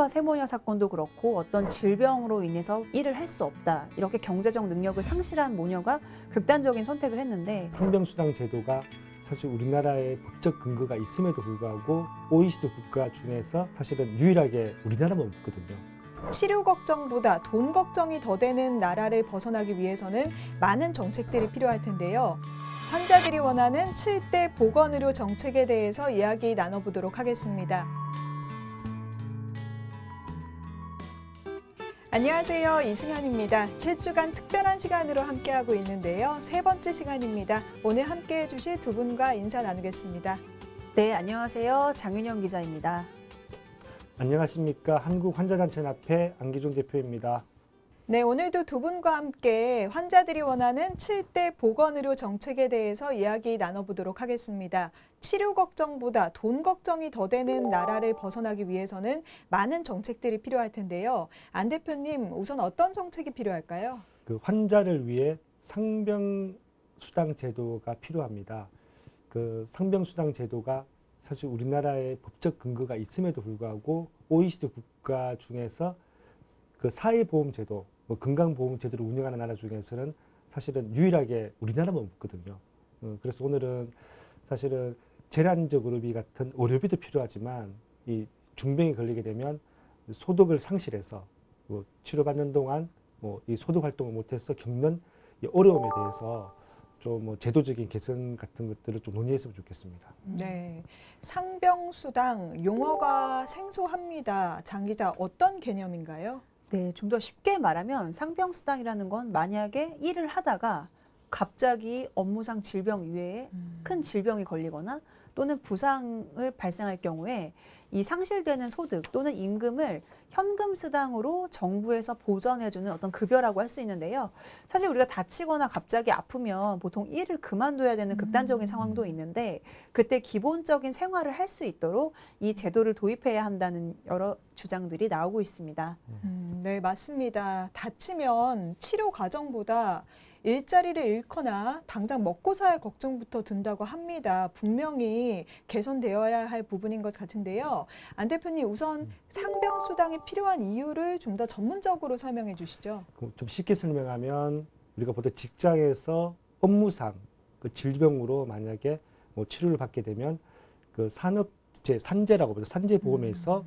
초음파 세모니아 사건도 그렇고 어떤 질병으로 인해서 일을 할 수 없다. 이렇게 경제적 능력을 상실한 모녀가 극단적인 선택을 했는데 상병수당 제도가 사실 우리나라의 법적 근거가 있음에도 불구하고 OECD 국가 중에서 사실은 유일하게 우리나라만 없거든요. 치료 걱정보다 돈 걱정이 더 되는 나라를 벗어나기 위해서는 많은 정책들이 필요할 텐데요. 환자들이 원하는 7대 보건의료 정책에 대해서 이야기 나눠보도록 하겠습니다. 안녕하세요. 이승현입니다. 7주간 특별한 시간으로 함께하고 있는데요. 세 번째 시간입니다. 오늘 함께해 주실 두 분과 인사 나누겠습니다. 네, 안녕하세요. 장윤영 기자입니다. 안녕하십니까. 한국환자단체연합회 안기종 대표입니다. 네, 오늘도 두 분과 함께 환자들이 원하는 7대 보건의료 정책에 대해서 이야기 나눠보도록 하겠습니다. 치료 걱정보다 돈 걱정이 더 되는 나라를 벗어나기 위해서는 많은 정책들이 필요할 텐데요. 안 대표님, 우선 어떤 정책이 필요할까요? 그 환자를 위해 상병수당 제도가 필요합니다. 그 상병수당 제도가 사실 우리나라의 법적 근거가 있음에도 불구하고 OECD 국가 중에서 그 사회보험제도, 건강보험제도를 운영하는 나라 중에서는 사실은 유일하게 우리나라만 없거든요. 그래서 오늘은 사실은 재난적 의료비 같은 의료비도 필요하지만 이 중병이 걸리게 되면 소득을 상실해서 치료받는 동안 이 소득 활동을 못해서 겪는 이 어려움에 대해서 좀 제도적인 개선 같은 것들을 좀 논의했으면 좋겠습니다. 네, 상병수당 용어가 생소합니다. 장 기자, 어떤 개념인가요? 네, 좀 더 쉽게 말하면 상병수당이라는 건 만약에 일을 하다가 갑자기 업무상 질병 이외에 큰 질병이 걸리거나 또는 부상을 발생할 경우에 이 상실되는 소득 또는 임금을 현금 수당으로 정부에서 보전해주는 어떤 급여라고 할 수 있는데요. 사실 우리가 다치거나 갑자기 아프면 보통 일을 그만둬야 되는 극단적인 상황도 있는데 그때 기본적인 생활을 할 수 있도록 이 제도를 도입해야 한다는 여러 주장들이 나오고 있습니다. 네, 맞습니다. 다치면 치료 과정보다 일자리를 잃거나 당장 먹고 살 걱정부터 든다고 합니다. 분명히 개선되어야 할 부분인 것 같은데요. 안 대표님, 우선 상병수당이 필요한 이유를 좀 더 전문적으로 설명해 주시죠. 좀 쉽게 설명하면 우리가 보통 직장에서 업무상 그 질병으로 만약에 치료를 받게 되면 그 산재라고 보죠. 산재보험에서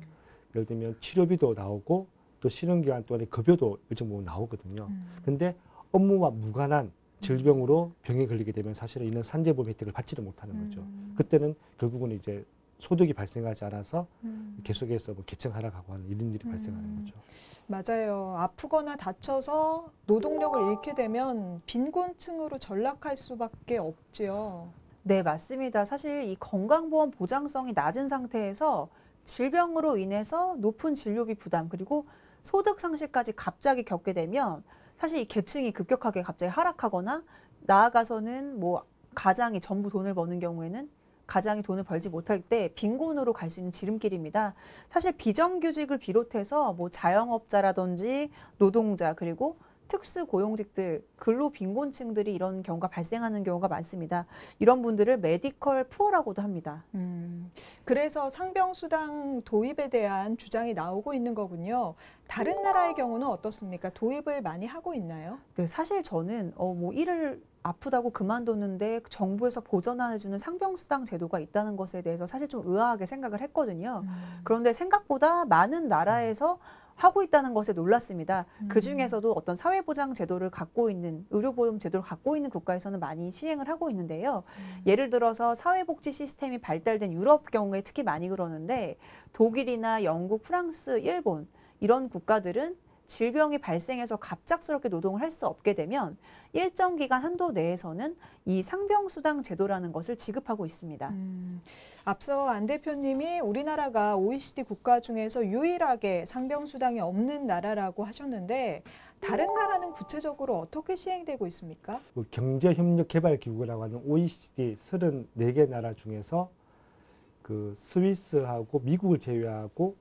예를 들면 치료비도 나오고 또 실행기간 동안에 급여도 일정 부분 나오거든요. 근데 업무와 무관한 질병으로 병에 걸리게 되면 사실은 이런 산재보험 혜택을 받지를 못하는 거죠. 그때는 결국은 이제 소득이 발생하지 않아서 계속해서 계층 하락하고 하는 이런 일이 발생하는 거죠. 맞아요. 아프거나 다쳐서 노동력을 잃게 되면 빈곤층으로 전락할 수밖에 없죠. 네, 맞습니다. 사실 이 건강보험 보장성이 낮은 상태에서 질병으로 인해서 높은 진료비 부담 그리고 소득 상실까지 갑자기 겪게 되면 사실 이 계층이 급격하게 갑자기 하락하거나 나아가서는 가장이 전부 돈을 버는 경우에는 가장이 돈을 벌지 못할 때 빈곤으로 갈 수 있는 지름길입니다. 사실 비정규직을 비롯해서 자영업자라든지 노동자 그리고 특수고용직들, 근로빈곤층들이 이런 경우가 발생하는 경우가 많습니다. 이런 분들을 메디컬 푸어라고도 합니다. 그래서 상병수당 도입에 대한 주장이 나오고 있는 거군요. 다른 나라의 경우는 어떻습니까? 도입을 많이 하고 있나요? 네, 사실 저는 일을 아프다고 그만뒀는데 정부에서 보전해주는 상병수당 제도가 있다는 것에 대해서 사실 좀 의아하게 생각을 했거든요. 그런데 생각보다 많은 나라에서 하고 있다는 것에 놀랐습니다. 그중에서도 어떤 사회보장 제도를 갖고 있는, 의료보험 제도를 갖고 있는 국가에서는 많이 시행을 하고 있는데요. 예를 들어서 사회복지 시스템이 발달된 유럽 경우에 특히 많이 그러는데 독일이나 영국, 프랑스, 일본 이런 국가들은 질병이 발생해서 갑작스럽게 노동을 할 수 없게 되면 일정 기간 한도 내에서는 이 상병수당 제도라는 것을 지급하고 있습니다. 앞서 안 대표님이 우리나라가 OECD 국가 중에서 유일하게 상병수당이 없는 나라라고 하셨는데 다른 나라는 구체적으로 어떻게 시행되고 있습니까? 경제협력개발기구라고 하는 OECD 34개 나라 중에서 그 스위스하고 미국을 제외하고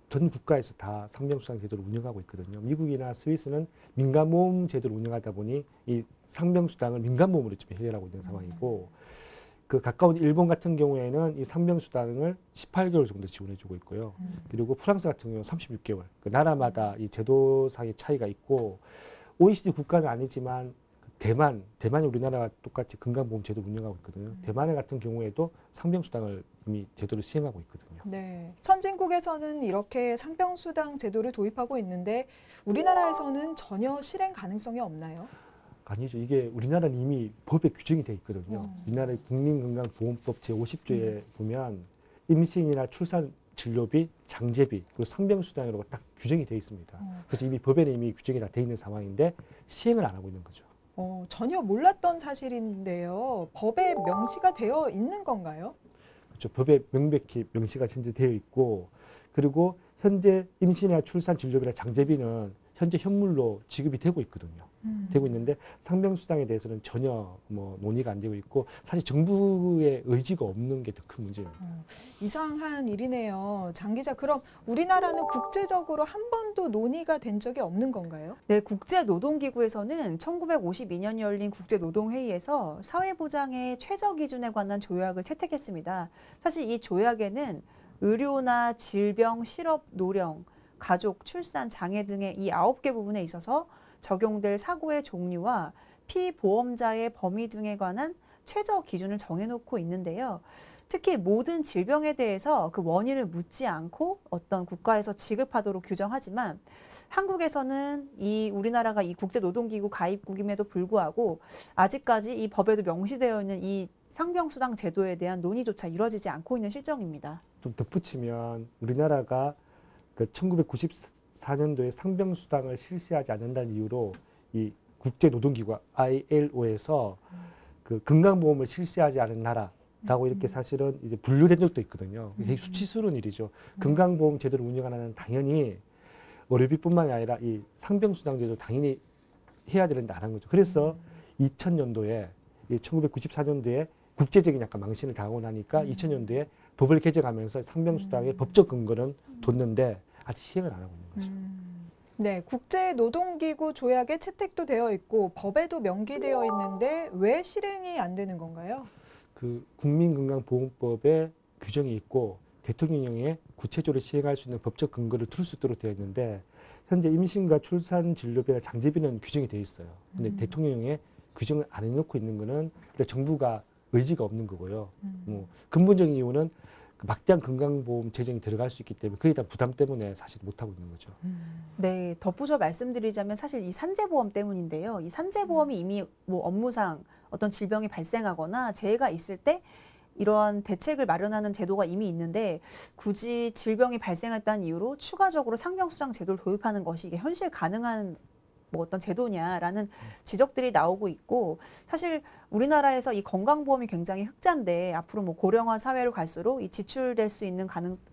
전 국가에서 다 상병수당 제도를 운영하고 있거든요. 미국이나 스위스는 민간보험 제도를 운영하다 보니 이 상병수당을 민간보험으로 지금 해결하고 있는 상황이고 그 가까운 일본 같은 경우에는 이 상병수당을 18개월 정도 지원해주고 있고요. 그리고 프랑스 같은 경우는 36개월. 그 나라마다 이 제도상의 차이가 있고 OECD 국가는 아니지만 대만이 우리나라와 똑같이 건강보험제도 운영하고 있거든요. 대만 같은 경우에도 상병수당을 이미 제도를 시행하고 있거든요. 네, 선진국에서는 이렇게 상병수당 제도를 도입하고 있는데 우리나라에서는 전혀 실행 가능성이 없나요? 아니죠. 이게 우리나라는 이미 법에 규정이 돼 있거든요. 우리나라의 국민건강보험법 제50조에 보면 임신이나 출산 진료비, 장제비, 그리고 상병수당이라고 딱 규정이 돼 있습니다. 그래서 이미 법에는 이미 규정이 다 돼 있는 상황인데 시행을 안 하고 있는 거죠. 전혀 몰랐던 사실인데요. 법에 명시가 되어 있는 건가요? 그렇죠. 법에 명백히 명시가 현재 되어 있고, 그리고 현재 임신이나 출산 진료비나 장제비는 현재 현물로 지급이 되고 있거든요. 되고 있는데 상병수당에 대해서는 전혀 뭐 논의가 안 되고 있고, 사실 정부의 의지가 없는 게 더 큰 문제입니다. 이상한 일이네요. 장 기자, 그럼 우리나라는 국제적으로 한 번도 논의가 된 적이 없는 건가요? 네, 국제노동기구에서는 1952년 열린 국제노동회의에서 사회보장의 최저 기준에 관한 조약을 채택했습니다. 사실 이 조약에는 의료나 질병, 실업, 노령, 가족, 출산, 장애 등의 이 9개 부분에 있어서 적용될 사고의 종류와 피보험자의 범위 등에 관한 최저 기준을 정해놓고 있는데요. 특히 모든 질병에 대해서 그 원인을 묻지 않고 어떤 국가에서 지급하도록 규정하지만 한국에서는 우리나라가 이 국제노동기구 가입국임에도 불구하고 아직까지 이 법에도 명시되어 있는 이 상병수당 제도에 대한 논의조차 이루어지지 않고 있는 실정입니다. 좀 덧붙이면 우리나라가 그 1994년도에 상병수당을 실시하지 않는다는 이유로 이 국제노동기구 ILO에서 그 건강보험을 실시하지 않은 나라라고 이렇게 사실은 이제 분류된 적도 있거든요. 되게 수치스러운 일이죠. 건강보험 제도를 운영하는 나라는 당연히 의료비뿐만이 아니라 이 상병수당 제도 당연히 해야 되는데 안 한 거죠. 그래서 2000년도에 1994년도에 국제적인 약간 망신을 당하고 나니까 2000년도에 법을 개정하면서 상병수당의 법적 근거는 뒀는데 아직 시행을 안 하고 있는 거죠. 네, 국제노동기구 조약에 채택도 되어 있고 법에도 명기되어 있는데 왜 실행이 안 되는 건가요? 그 국민건강보험법에 규정이 있고 대통령령에 구체적으로 시행할 수 있는 법적 근거를 둘 수 있도록 되어 있는데 현재 임신과 출산 진료비나 장제비는 규정이 되어 있어요. 근데 대통령령에 규정을 안 해놓고 있는 거는 정부가 의지가 없는 거고요. 뭐 근본적인 이유는 그 막대한 건강보험 재정이 들어갈 수 있기 때문에 그에 대한 부담 때문에 사실 못하고 있는 거죠. 네, 덧붙여 말씀드리자면 사실 이 산재보험 때문인데요. 이 산재보험이 이미 뭐 업무상 어떤 질병이 발생하거나 재해가 있을 때 이러한 대책을 마련하는 제도가 이미 있는데 굳이 질병이 발생했다는 이유로 추가적으로 상병수당 제도를 도입하는 것이 이게 현실 가능한 뭐 어떤 제도냐라는 지적들이 나오고 있고 사실 우리나라에서 이 건강보험이 굉장히 흑자인데 앞으로 뭐 고령화 사회로 갈수록 이 지출될 수 있는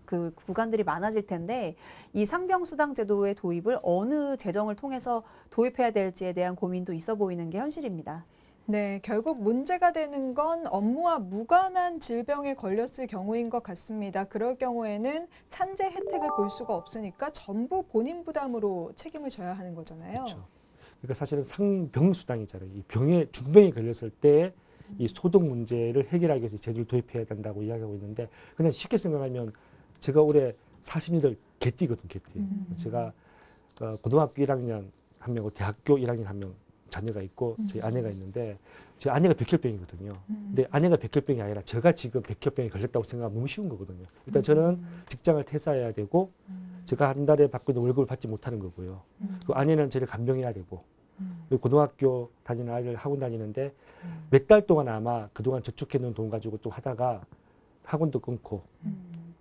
그 구간들이 많아질 텐데 이 상병수당 제도의 도입을 어느 재정을 통해서 도입해야 될지에 대한 고민도 있어 보이는 게 현실입니다. 네, 결국 문제가 되는 건 업무와 무관한 질병에 걸렸을 경우인 것 같습니다. 그럴 경우에는 산재 혜택을 볼 수가 없으니까 전부 본인 부담으로 책임을 져야 하는 거잖아요. 그렇죠. 그러니까 사실은 상병수당이잖아요. 이 중병에 걸렸을 때 이 소득 문제를 해결하기 위해서 제도를 도입해야 된다고 이야기하고 있는데 그냥 쉽게 생각하면 제가 올해 40년 개띠거든, 개띠. 제가 고등학교 1학년 한 명하고 대학교 1학년 한 명 자녀가 있고 저희 아내가 있는데 제 아내가 백혈병이거든요. 근데 아내가 백혈병이 아니라 제가 지금 백혈병에 걸렸다고 생각하면 너무 쉬운 거거든요. 일단 저는 직장을 퇴사해야 되고 제가 한 달에 받고 있는 월급을 받지 못하는 거고요. 그 아내는 저를 간병해야 되고 그리고 고등학교 다니는 아이를 학원 다니는데 몇 달 동안 아마 그동안 저축해놓은 돈 가지고 또 하다가 학원도 끊고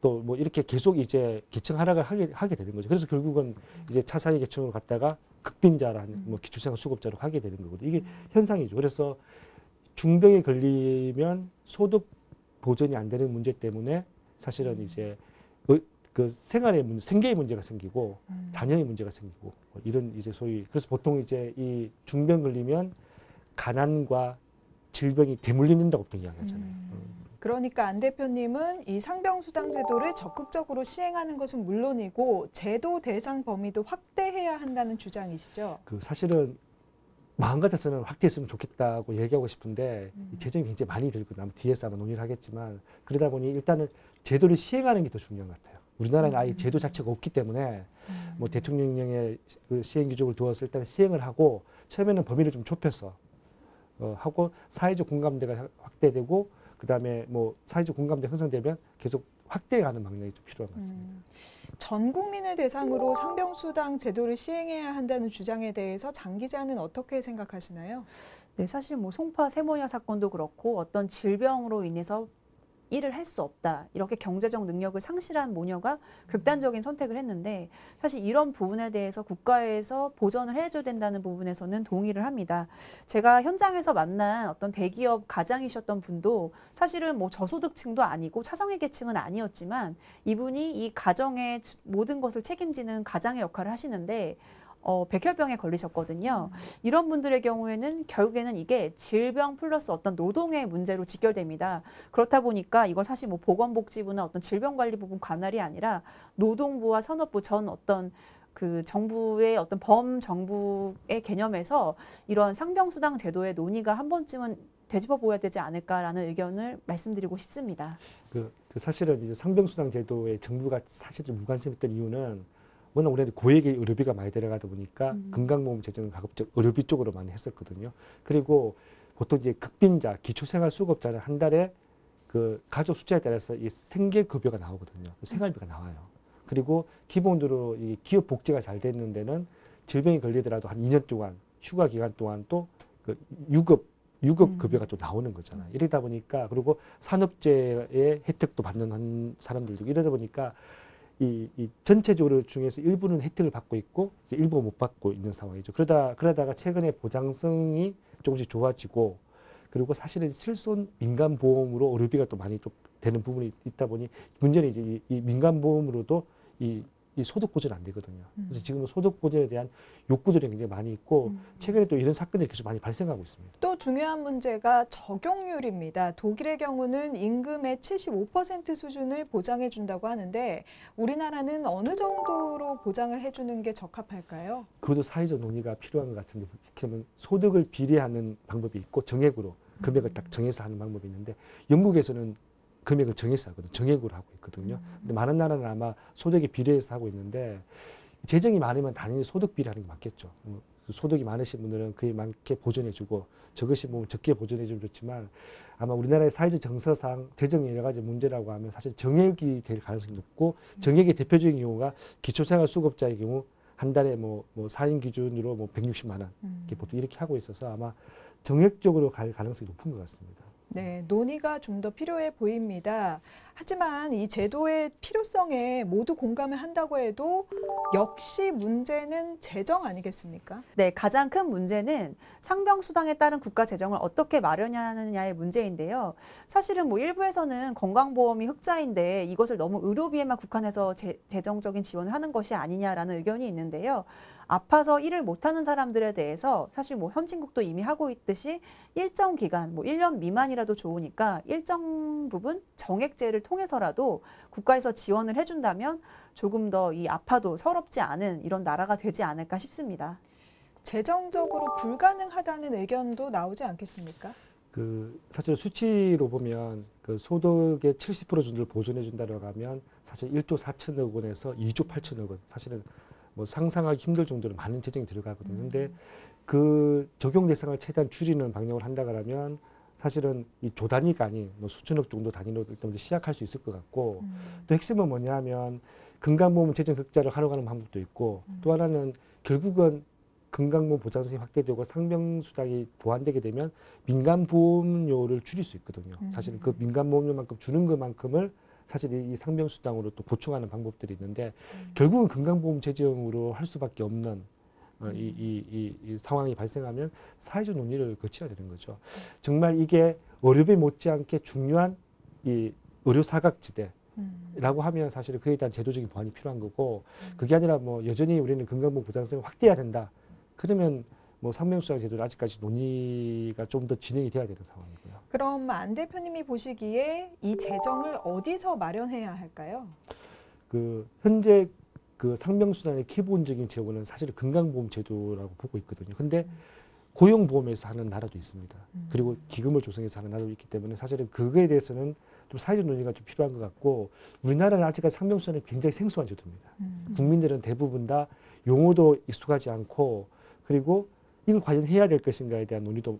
또 뭐 이렇게 계속 이제 계층 하락을 하게 되는 거죠. 그래서 결국은 이제 차상위 계층으로 갔다가 극빈자라는 뭐 기초생활 수급자로 가게 되는 거거든요. 이게 현상이죠. 그래서 중병에 걸리면 소득 보전이 안 되는 문제 때문에 사실은 이제 그 생활의 문제, 생계의 문제가 생기고 자녀의 문제가 생기고 뭐 이런 이제 소위 그래서 보통 이제 이 중병 걸리면 가난과 질병이 대물림된다고 보통 이야기하잖아요. 그러니까 안 대표님은 이 상병수당 제도를 적극적으로 시행하는 것은 물론이고 제도 대상 범위도 확대해야 한다는 주장이시죠? 그 사실은 마음 같아서는 확대했으면 좋겠다고 얘기하고 싶은데 이 재정이 굉장히 많이 들고 아마 뒤에서 아마 논의를 하겠지만 그러다 보니 일단은 제도를 시행하는 게 더 중요한 것 같아요. 우리나라는 아예 제도 자체가 없기 때문에 뭐 대통령령의 그 시행 규정을 두어서 일단 시행을 하고 처음에는 범위를 좀 좁혀서 하고 사회적 공감대가 확대되고 그다음에 뭐 사회적 공감대 형성되면 계속 확대해가는 방향이 좀 필요한 것 같습니다. 전 국민을 대상으로 상병수당 제도를 시행해야 한다는 주장에 대해서 장 기자는 어떻게 생각하시나요? 네, 사실 뭐 송파 세모녀 사건도 그렇고 어떤 질병으로 인해서 일을 할 수 없다. 이렇게 경제적 능력을 상실한 모녀가 극단적인 선택을 했는데 사실 이런 부분에 대해서 국가에서 보전을 해줘야 된다는 부분에서는 동의를 합니다. 제가 현장에서 만난 어떤 대기업 가장이셨던 분도 사실은 뭐 저소득층도 아니고 차상위 계층은 아니었지만 이분이 이 가정의 모든 것을 책임지는 가장의 역할을 하시는데 백혈병에 걸리셨거든요. 이런 분들의 경우에는 결국에는 이게 질병 플러스 어떤 노동의 문제로 직결됩니다. 그렇다 보니까 이걸 사실 뭐 보건복지부나 어떤 질병관리부분 관할이 아니라 노동부와 산업부 전 어떤 그 정부의 어떤 범정부의 개념에서 이런 상병수당 제도의 논의가 한 번쯤은 되짚어 보아야 되지 않을까라는 의견을 말씀드리고 싶습니다. 그 사실은 이제 상병수당 제도에 정부가 사실 좀 무관심했던 이유는 워낙 우리나라 고액의 의료비가 많이 들어가다 보니까 건강보험 재정은 가급적 의료비 쪽으로 많이 했었거든요. 그리고 보통 이제 극빈자, 기초생활수급자는 한 달에 그 가족 숫자에 따라서 이 생계급여가 나오거든요. 생활비가 나와요. 그리고 기본적으로 이 기업 복지가 잘 되는 데는 질병이 걸리더라도 한 2년 동안 휴가 기간 동안 또 그 유급 급여가 또 나오는 거잖아요. 이러다 보니까 그리고 산업재해의 혜택도 받는 사람들도 이러다 보니까 이 전체적으로 중에서 일부는 혜택을 받고 있고 이제 일부가 못 받고 있는 상황이죠. 그러다가 최근에 보장성이 조금씩 좋아지고 그리고 사실은 실손 민간보험으로 의료비가 또 많이 또 되는 부분이 있다 보니 문제는 이제 이 민간보험으로도 이 소득 보전 안 되거든요. 그래서 지금은 소득 보전에 대한 욕구들이 굉장히 많이 있고 최근에 또 이런 사건들이 계속 많이 발생하고 있습니다. 또 중요한 문제가 적용률입니다. 독일의 경우는 임금의 75% 수준을 보장해 준다고 하는데 우리나라는 어느 정도로 보장을 해주는 게 적합할까요? 그것도 사회적 논의가 필요한 것 같은데 그러면 소득을 비례하는 방법이 있고 정액으로 금액을 딱 정해서 하는 방법이 있는데 영국에서는 금액을 정해서 하거든요. 정액으로 하고 있거든요. 근데 많은 나라는 아마 소득에 비례해서 하고 있는데 재정이 많으면 당연히 소득 비례하는 게 맞겠죠. 소득이 많으신 분들은 그에 맞게 보전해주고 적으신 분은 적게 보전해주면 좋지만 아마 우리나라의 사회적 정서상 재정이 여러 가지 문제라고 하면 사실 정액이 될 가능성이 높고 정액의 대표적인 경우가 기초생활수급자의 경우 한 달에 뭐 4인 기준으로 뭐 160만 원 보통 이렇게 하고 있어서 아마 정액적으로 갈 가능성이 높은 것 같습니다. 네, 논의가 좀 더 필요해 보입니다. 하지만 이 제도의 필요성에 모두 공감을 한다고 해도 역시 문제는 재정 아니겠습니까? 네, 가장 큰 문제는 상병수당에 따른 국가 재정을 어떻게 마련하느냐의 문제인데요. 사실은 뭐 일부에서는 건강보험이 흑자인데 이것을 너무 의료비에만 국한해서 재정적인 지원을 하는 것이 아니냐라는 의견이 있는데요. 아파서 일을 못하는 사람들에 대해서 사실 뭐 현진국도 이미 하고 있듯이 일정 기간, 뭐 1년 미만이라도 좋으니까 일정 부분 정액제를 통해서라도 국가에서 지원을 해준다면 조금 더 이 아파도 서럽지 않은 이런 나라가 되지 않을까 싶습니다. 재정적으로 불가능하다는 의견도 나오지 않겠습니까? 사실 수치로 보면 그 소득의 70% 정도를 보존해 준다고 하면 사실 1조 4천억 원에서 2조 8천억 원 사실은 뭐 상상하기 힘들 정도로 많은 재정이 들어가거든요. 근데 그 적용 대상을 최대한 줄이는 방향을 한다 그러면 사실은 이 조 단위가 아닌 뭐 수천억 정도 단위로 일단 시작할 수 있을 것 같고 또 핵심은 뭐냐 하면 건강보험 재정 흑자를 활용하는 방법도 있고 또 하나는 결국은 건강보험 보장성이 확대되고 상병수당이 보완되게 되면 민간보험료를 줄일 수 있거든요. 사실 그 민간보험료만큼 주는 것만큼을 사실 이 상병수당으로 또 보충하는 방법들이 있는데 결국은 건강보험 재정으로 할 수밖에 없는 이 상황이 발생하면 사회적 논의를 거쳐야 되는 거죠. 정말 이게 의료비 못지않게 중요한 이 의료 사각지대라고 하면 사실 그에 대한 제도적인 보완이 필요한 거고 그게 아니라 뭐 여전히 우리는 건강보험 보장성을 확대해야 된다. 그러면 뭐 상병수당 제도는 아직까지 논의가 좀 더 진행이 돼야 되는 상황이고요. 그럼 안 대표님이 보시기에 이 재정을 어디서 마련해야 할까요? 현재 그 상병수당의 기본적인 재원은 사실 건강보험 제도라고 보고 있거든요. 근데 고용보험에서 하는 나라도 있습니다. 그리고 기금을 조성해서 하는 나라도 있기 때문에 사실은 그거에 대해서는 좀 사회적 논의가 좀 필요한 것 같고 우리나라는 아직까지 상병수당이 굉장히 생소한 제도입니다. 국민들은 대부분 다 용어도 익숙하지 않고 그리고 이걸 과연 해야 될 것인가에 대한 논의도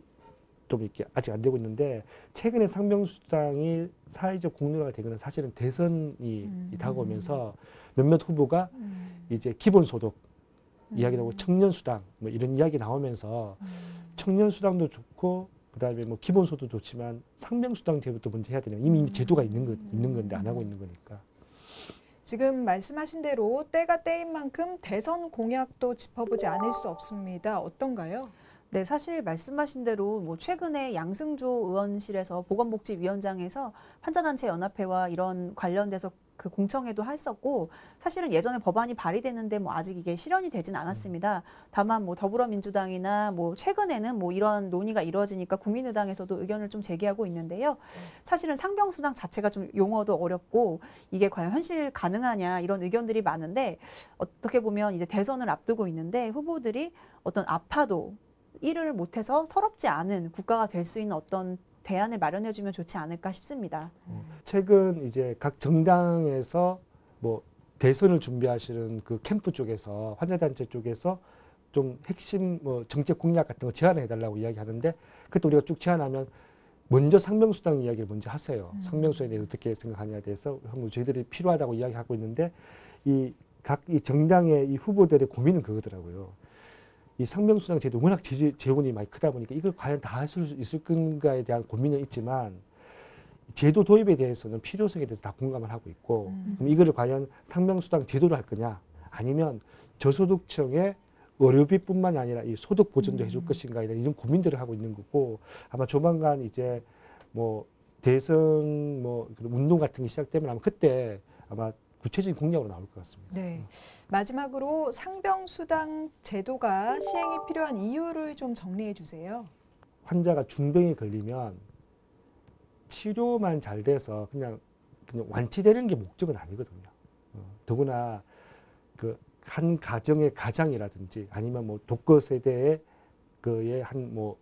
좀 이렇게 아직 안 되고 있는데 최근에 상병수당이 사회적 공론화가 되거나 사실은 대선이 다가오면서 몇몇 후보가 이제 기본소득 이야기를 하고 청년수당 뭐 이런 이야기 나오면서 청년수당도 좋고 그다음에 뭐 기본소득도 좋지만 상병수당 제도부터 먼저 해야 되냐 이미 제도가 있는 건데 안 하고 있는 거니까. 지금 말씀하신 대로 때가 때인 만큼 대선 공약도 짚어보지 않을 수 없습니다. 어떤가요? 네, 사실 말씀하신 대로 뭐 최근에 양승조 의원실에서 보건복지위원장에서 환자단체 연합회와 이런 관련돼서 그 공청회도 했었고 사실은 예전에 법안이 발의됐는데 뭐 아직 이게 실현이 되진 않았습니다. 다만 뭐 더불어민주당이나 뭐 최근에는 뭐 이런 논의가 이루어지니까 국민의당에서도 의견을 좀 제기하고 있는데요. 사실은 상병수당 자체가 좀 용어도 어렵고 이게 과연 현실 가능하냐 이런 의견들이 많은데 어떻게 보면 이제 대선을 앞두고 있는데 후보들이 어떤 아파도 일을 못해서 서럽지 않은 국가가 될 수 있는 어떤 대안을 마련해주면 좋지 않을까 싶습니다. 최근 이제 각 정당에서 뭐 대선을 준비하시는 그 캠프 쪽에서 환자단체 쪽에서 좀 핵심 뭐 정책 공약 같은 거 제안해 달라고 이야기하는데 그때 우리가 쭉 제안하면 먼저 상병수당 이야기를 먼저 하세요. 상병수에 대해서 어떻게 생각하냐에 대해서 저희들이 필요하다고 이야기하고 있는데 이 각 이 정당의 이 후보들의 고민은 그거더라고요. 이 상병수당 제도 워낙 재원이 많이 크다 보니까 이걸 과연 다 할 수 있을 건가에 대한 고민은 있지만 제도 도입에 대해서는 필요성에 대해서 다 공감을 하고 있고 그럼 이거를 과연 상병수당 제도로 할 거냐 아니면 저소득층의 의료비뿐만 아니라 이 소득 보전도 해줄 것인가 이런 고민들을 하고 있는 거고 아마 조만간 이제 뭐 대선 뭐 그런 운동 같은 게 시작되면 아마 그때 아마 구체적인 공약으로 나올 것 같습니다. 네. 마지막으로 상병수당 제도가 시행이 필요한 이유를 좀 정리해 주세요. 환자가 중병에 걸리면 치료만 잘 돼서 그냥 완치되는 게 목적은 아니거든요. 더구나 그 한 가정의 가장이라든지 아니면 뭐 독거 세대의 그의 한 뭐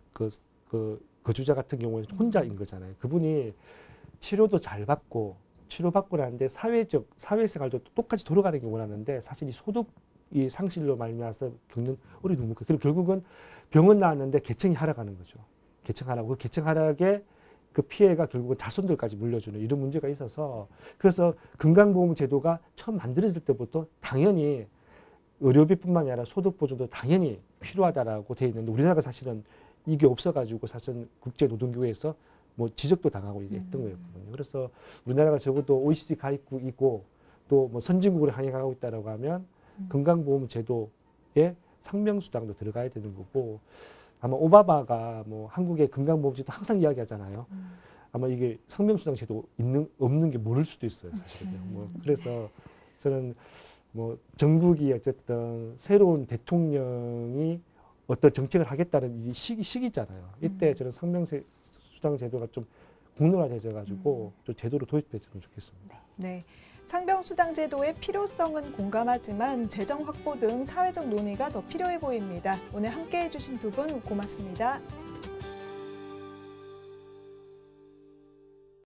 그 거주자 같은 경우는 혼자인 거잖아요. 그분이 치료도 잘 받고 치료받고 나는데 사회생활도 똑같이 돌아가는 게 원하는데 사실 이 소득이 상실로 말미암아서 겪는 어려움이 너무 커요. 그리고 결국은 병원 나왔는데 계층이 하락하는 거죠. 계층 하락. 그 계층 하락의 그 피해가 결국은 자손들까지 물려주는 이런 문제가 있어서 그래서 건강보험 제도가 처음 만들어질 때부터 당연히 의료비뿐만 아니라 소득 보존도 당연히 필요하다라고 돼 있는데 우리나라가 사실은 이게 없어가지고 사실 국제노동기구에서 뭐 지적도 당하고 이제 했던 거였거든요. 그래서 우리나라가 적어도 OECD 가입국이고 또 뭐 선진국으로 향해가고 있다라고 하면 건강보험 제도에 상병수당도 들어가야 되는 거고 아마 오바마가 뭐 한국의 건강보험 제도 항상 이야기하잖아요. 아마 이게 상병수당 제도 없는 게 모를 수도 있어요, 사실은요. 뭐 그래서 저는 뭐 전국이 어쨌든 새로운 대통령이 어떤 정책을 하겠다는 이 시기잖아요. 이때 저는 상병수당 제도가 좀 공론화되져 가지고 좀 제도로 도입됐으면 좋겠습니다. 네. 상병수당 제도의 필요성은 공감하지만 재정 확보 등 사회적 논의가 더 필요해 보입니다. 오늘 함께해 주신 두 분 고맙습니다.